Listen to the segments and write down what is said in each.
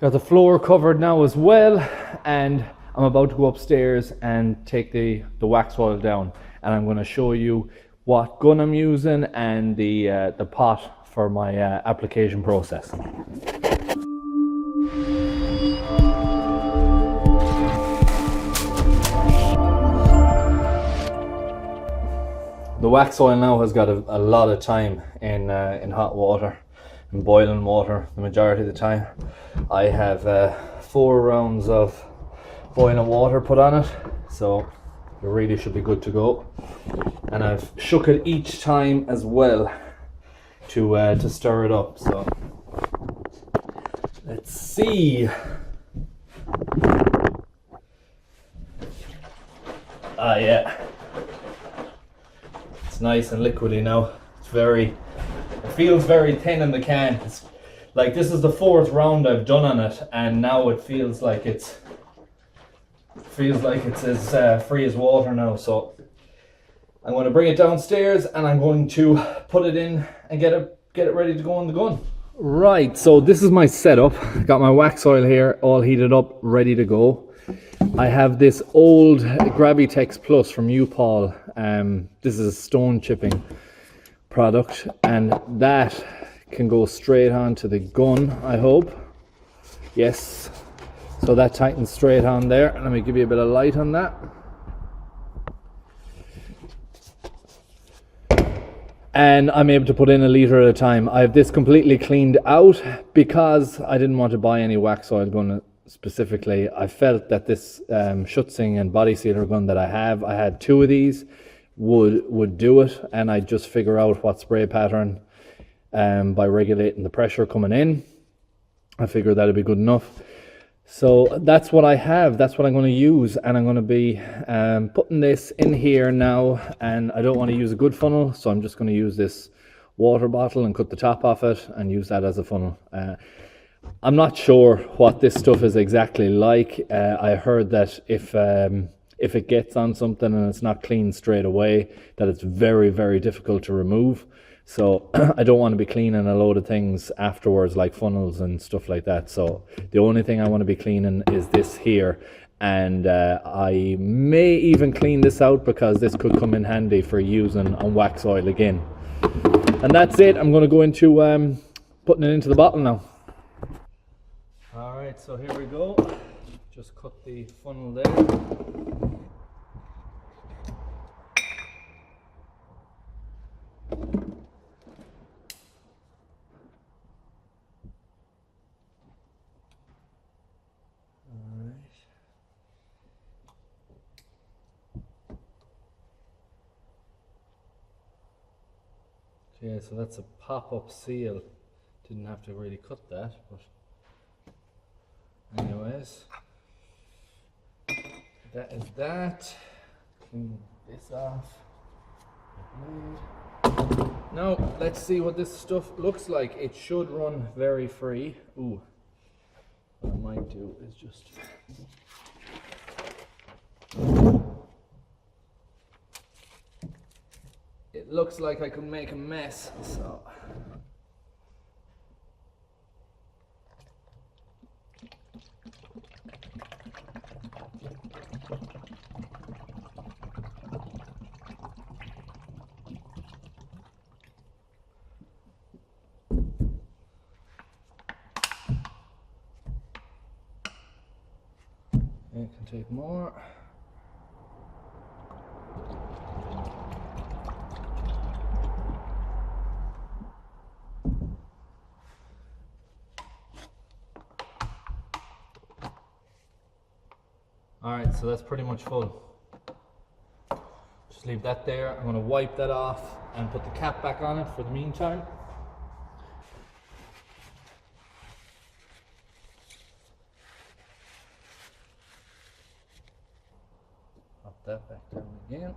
Got the floor covered now as well, and I'm about to go upstairs and take the wax oil down, and I'm going to show you what gun I'm using and the pot for my application process. The wax oil now has got a lot of time in hot water, in boiling water the majority of the time. I have 4 rounds of boiling water put on it, so it really should be good to go. And I've shook it each time as well to stir it up. So let's see. Ah, yeah. It's nice and liquidy now. It feels very thin in the can. It's like this is the 4th round I've done on it, and now it feels like it's as free as water now. So I'm going to bring it downstairs and I'm going to put it in and get it ready to go on the gun. Right, so this is my setup. Got my wax oil here, all heated up, ready to go. I have this old Gravitex Plus from U-POL. This is a stone chipping product, and that can go straight onto the gun, I hope. Yes, so that tightens straight on there. Let me give you a bit of light on that. And I'm able to put in 1 litre at a time. I have this completely cleaned out because I didn't want to buy any wax oil gun specifically. I felt that this Schutzing and body sealer gun that I had 2 of these, would do it, and I'd just figure out what spray pattern by regulating the pressure coming in. I figured that'd be good enough. So that's what I have, that's what I'm going to use, and I'm going to be putting this in here now. And I don't want to use a good funnel, so I'm just going to use this water bottle and cut the top off it and use that as a funnel. I'm not sure what this stuff is exactly like. I heard that if it gets on something and it's not clean straight away, that it's very, very difficult to remove. So I don't want to be cleaning a load of things afterwards, like funnels and stuff like that. So the only thing I want to be cleaning is this here. And I may even clean this out because this could come in handy for using on wax oil again. And that's it. I'm going to go into putting it into the bottle now. All right, so here we go. Just cut the funnel there. Okay, so that's a pop-up seal. Didn't have to really cut that, but anyways, that is that. Clean this off. Now let's see what this stuff looks like. It should run very free. Ooh, what I might do is just it looks like I could make a mess, so it can take more. Alright, so that's pretty much full. Just leave that there. I'm going to wipe that off and put the cap back on it for the meantime. Pop that back down again.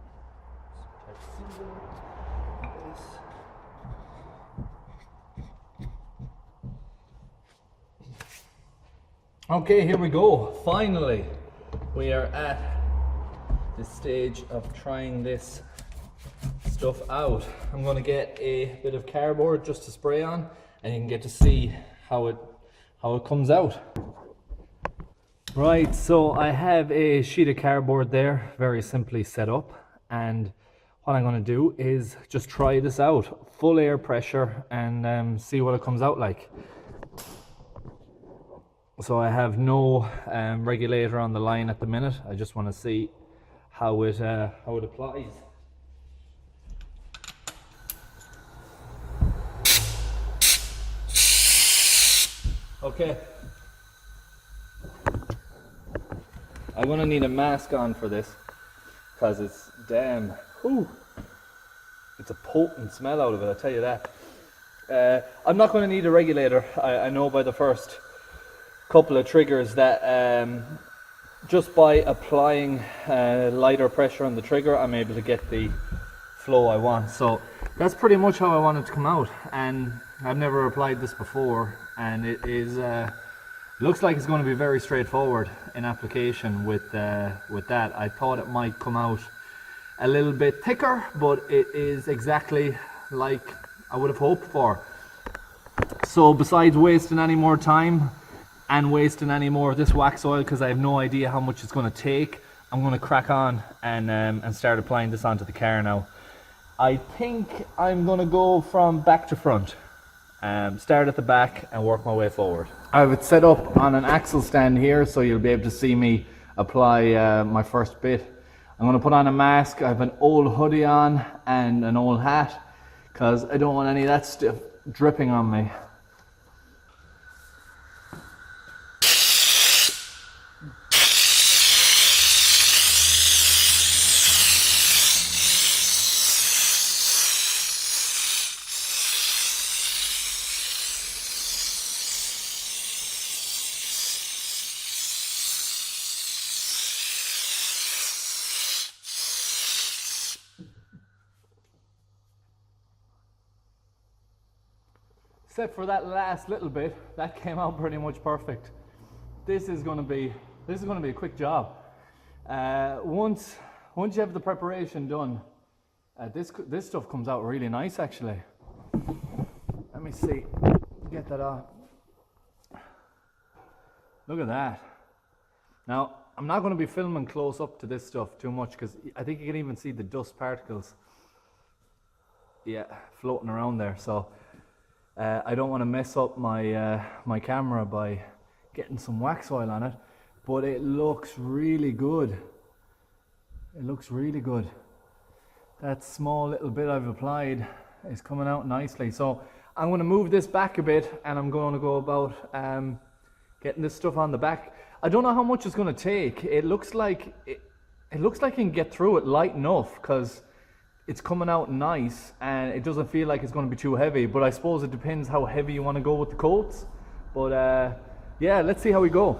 Okay, here we go. Finally, we are at the stage of trying this stuff out. I'm going to get a bit of cardboard just to spray on, and you can get to see how it comes out. Right, so I have a sheet of cardboard there, very simply set up, and what I'm going to do is just try this out, full air pressure, and see what it comes out like. So I have no regulator on the line at the minute. I just want to see how it applies. Okay. I'm gonna need a mask on for this because it's damn. Ooh, it's a potent smell out of it, I tell you that. I'm not gonna need a regulator. I know by the first couple of triggers that just by applying lighter pressure on the trigger, I'm able to get the flow I want. So that's pretty much how I want it to come out. And I've never applied this before, and it is. Looks like it's going to be very straightforward in application with that. I thought it might come out a little bit thicker, but it is exactly like I would have hoped for. So besides wasting any more time and wasting any more of this wax oil, because I have no idea how much it's going to take, I'm going to crack on and start applying this onto the car now. I think I'm going to go from back to front. Start at the back and work my way forward. I have it set up on an axle stand here, so you'll be able to see me apply my first bit. I'm going to put on a mask. I have an old hoodie on and an old hat because I don't want any of that stuff dripping on me. Except for that last little bit, that came out pretty much perfect. This is going to be a quick job. Once you have the preparation done, this stuff comes out really nice actually. Let me see, get that off. Look at that. Now I'm not going to be filming close up to this stuff too much because I think you can even see the dust particles, yeah, floating around there. So I don't want to mess up my camera by getting some wax oil on it, but it looks really good. It looks really good. That small little bit I've applied is coming out nicely. So I'm going to move this back a bit and I'm going to go about getting this stuff on the back. I don't know how much it's going to take. It looks like it looks like you can get through it light enough because it's coming out nice and it doesn't feel like it's going to be too heavy, but I suppose it depends how heavy you want to go with the coats. But yeah, let's see how we go.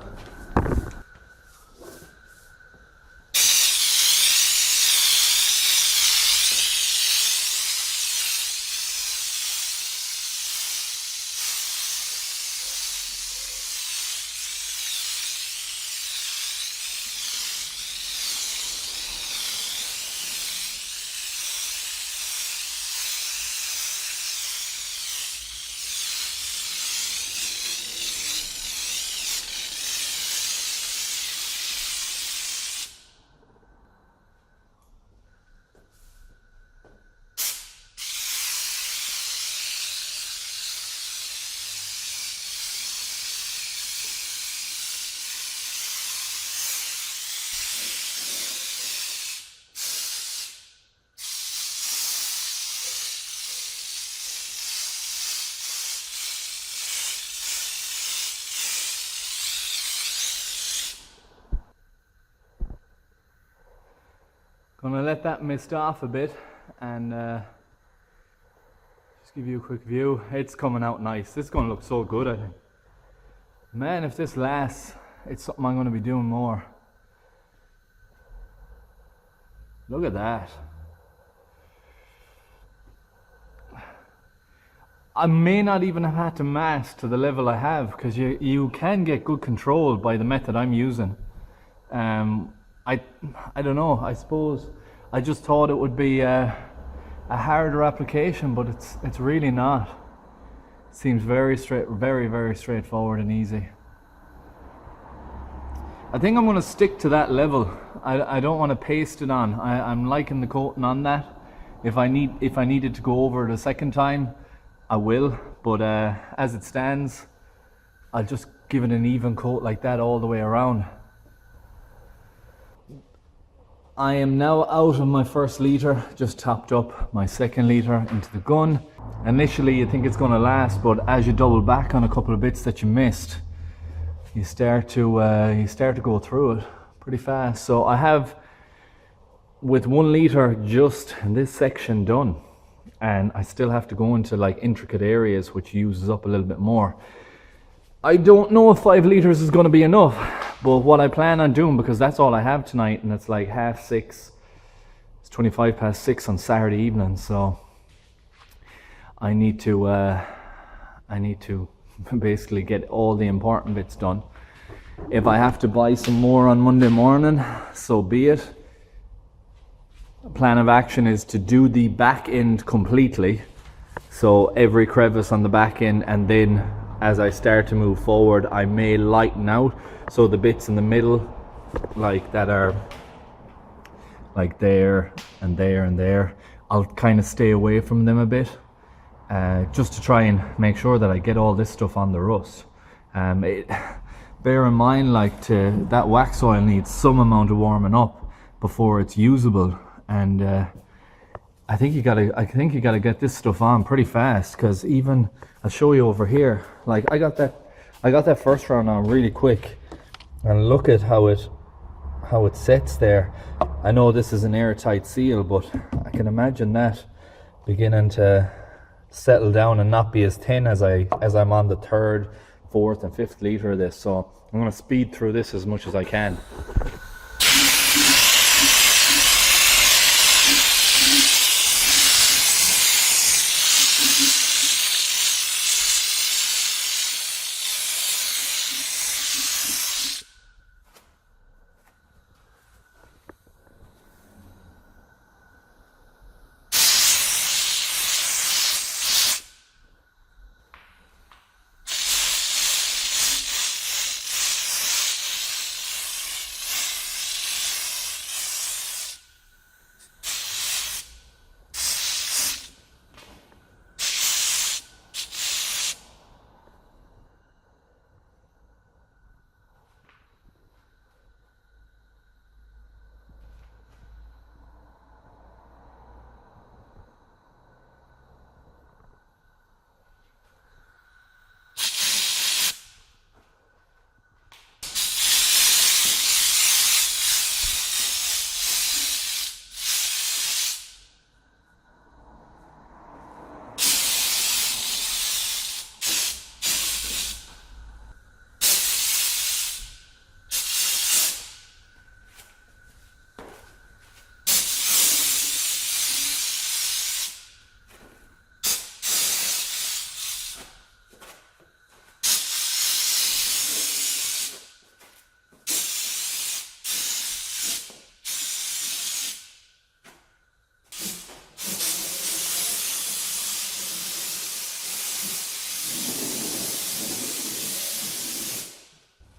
Gonna let that mist off a bit and just give you a quick view. It's coming out nice. This is gonna look so good, I think. Man, if this lasts, it's something I'm gonna be doing more. Look at that. I may not even have had to mask to the level I have because you can get good control by the method I'm using. I don't know, I suppose I just thought it would be a harder application, but it's really not. It seems very straightforward and easy. I think I'm going to stick to that level. I don't want to paste it on. I'm liking the coating on that. If I needed to go over it a second time, I will. But as it stands, I'll just give it an even coat like that all the way around. I am now out of my first litre, just topped up my second litre into the gun. Initially you think it's going to last, but as you double back on a couple of bits that you missed, you start to go through it pretty fast. So I have, with 1 litre just in this section done, and I still have to go into like intricate areas which uses up a little bit more. I don't know if 5 litres is going to be enough, but what I plan on doing, because that's all I have tonight and it's like 6:30, it's 6:25 on Saturday evening, so I need to basically get all the important bits done. If I have to buy some more on Monday morning, so be it. Plan of action is to do the back end completely, so every crevice on the back end, and then as I start to move forward I may lighten out, so the bits in the middle like that are like there and there and there, I'll kind of stay away from them a bit. Just to try and make sure that I get all this stuff on the rust. Bear in mind, like, that wax oil needs some amount of warming up before it's usable, and I think you gotta get this stuff on pretty fast, because even I'll show you over here. Like I got that first round on really quick, and look at how it sets there. I know this is an airtight seal, but I can imagine that beginning to settle down and not be as thin as I'm on the 3rd, 4th and 5th litre of this. So I'm going to speed through this as much as I can.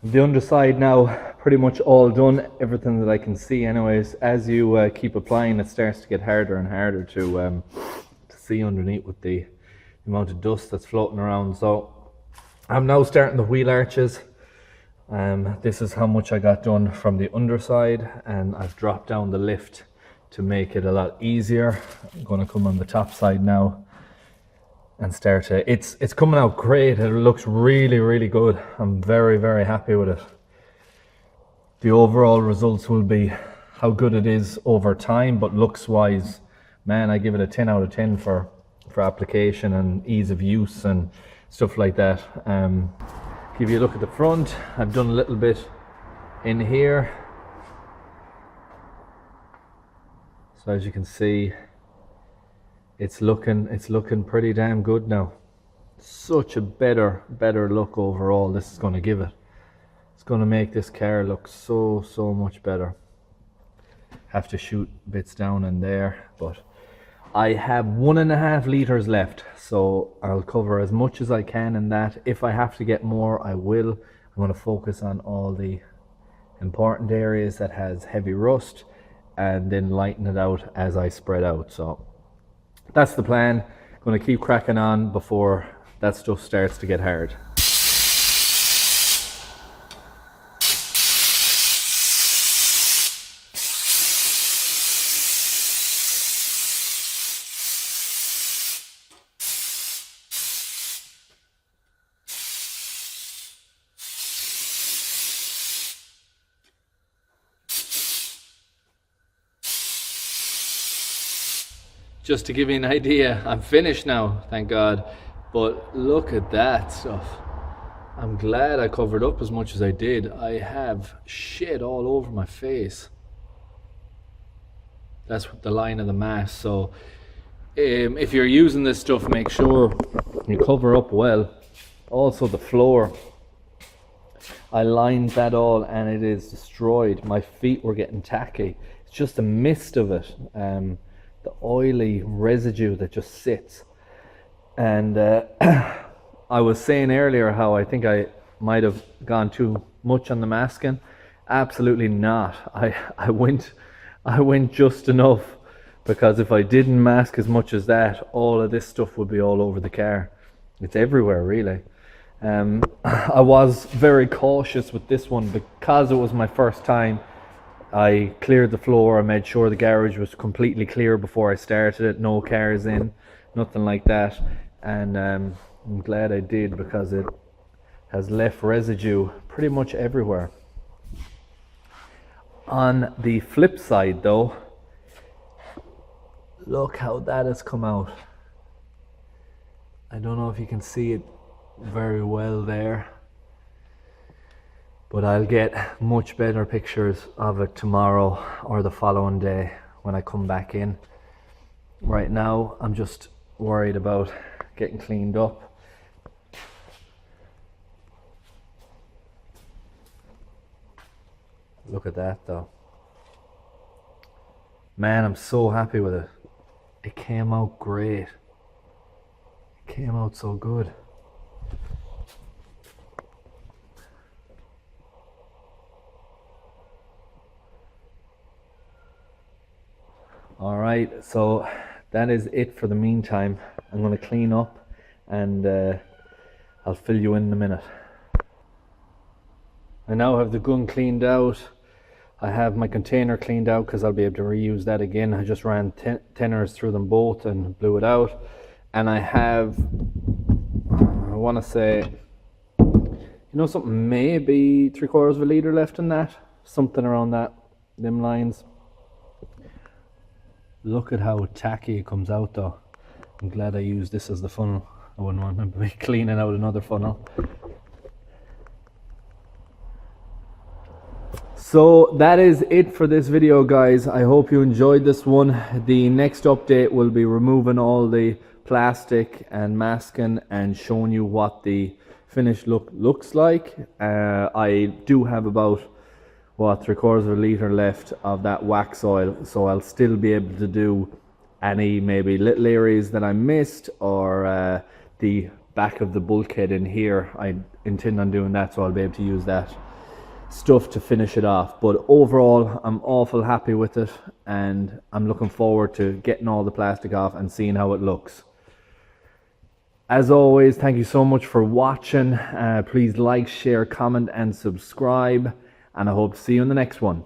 The underside now pretty much all done, everything that I can see anyways. As you keep applying, it starts to get harder and harder to see underneath with the amount of dust that's floating around. So I'm now starting the wheel arches. This is how much I got done from the underside, and I've dropped down the lift to make it a lot easier. I'm going to come on the top side now and start to, it's coming out great. It looks really, really good. I'm very, very happy with it. The overall results will be how good it is over time, but looks wise, man, I give it a 10 out of 10 for application and ease of use and stuff like that. Give you a look at the front. I've done a little bit in here, so as you can see, it's looking pretty damn good now. Such a better look overall this is going to give it. It's going to make this car look so much better. Have to shoot bits down in there, but I have 1.5 liters left, so I'll cover as much as I can in that. If I have to get more, I will. I'm going to focus on all the important areas that has heavy rust, and then lighten it out as I spread out. So that's the plan. Going to keep cracking on before that stuff starts to get hard. Just to give you an idea, I'm finished now, thank God. But look at that stuff. I'm glad I covered up as much as I did. I have shit all over my face. That's the line of the mask. So if you're using this stuff, make sure you cover up well. Also the floor, I lined that all and it is destroyed. My feet were getting tacky. It's just a mist of it. The oily residue that just sits. And I was saying earlier how I think I might have gone too much on the masking. Absolutely not. I went just enough, because if I didn't mask as much as that, all of this stuff would be all over the car. It's everywhere really. I was very cautious with this one because it was my first time. I cleared the floor. I made sure the garage was completely clear before I started it. No cars in, nothing like that. And I'm glad I did, because it has left residue pretty much everywhere. On the flip side though, look how that has come out. I don't know if you can see it very well there, but I'll get much better pictures of it tomorrow or the following day when I come back in. Right now I'm just worried about getting cleaned up. Look at that though. Man, I'm so happy with it. It came out great. It came out so good. Alright, so that is it for the meantime. I'm going to clean up and I'll fill you in a minute. I now have the gun cleaned out. I have my container cleaned out because I'll be able to reuse that again. I just ran tenors through them both and blew it out. And I have, I want to say, you know, something maybe 3/4 of a litre left in that. Something around them lines. Look at how tacky it comes out though. I'm glad I used this as the funnel. I wouldn't want to be cleaning out another funnel. So that is it for this video, guys. I hope you enjoyed this one. The next update will be removing all the plastic and masking and showing you what the finished look looks like. I do have about 3/4 of a litre left of that wax oil, so I'll still be able to do any maybe little areas that I missed, or the back of the bulkhead in here. I intend on doing that, so I'll be able to use that stuff to finish it off. But overall, I'm awful happy with it, and I'm looking forward to getting all the plastic off and seeing how it looks. As always, thank you so much for watching. Please like, share, comment and subscribe, and I hope to see you in the next one.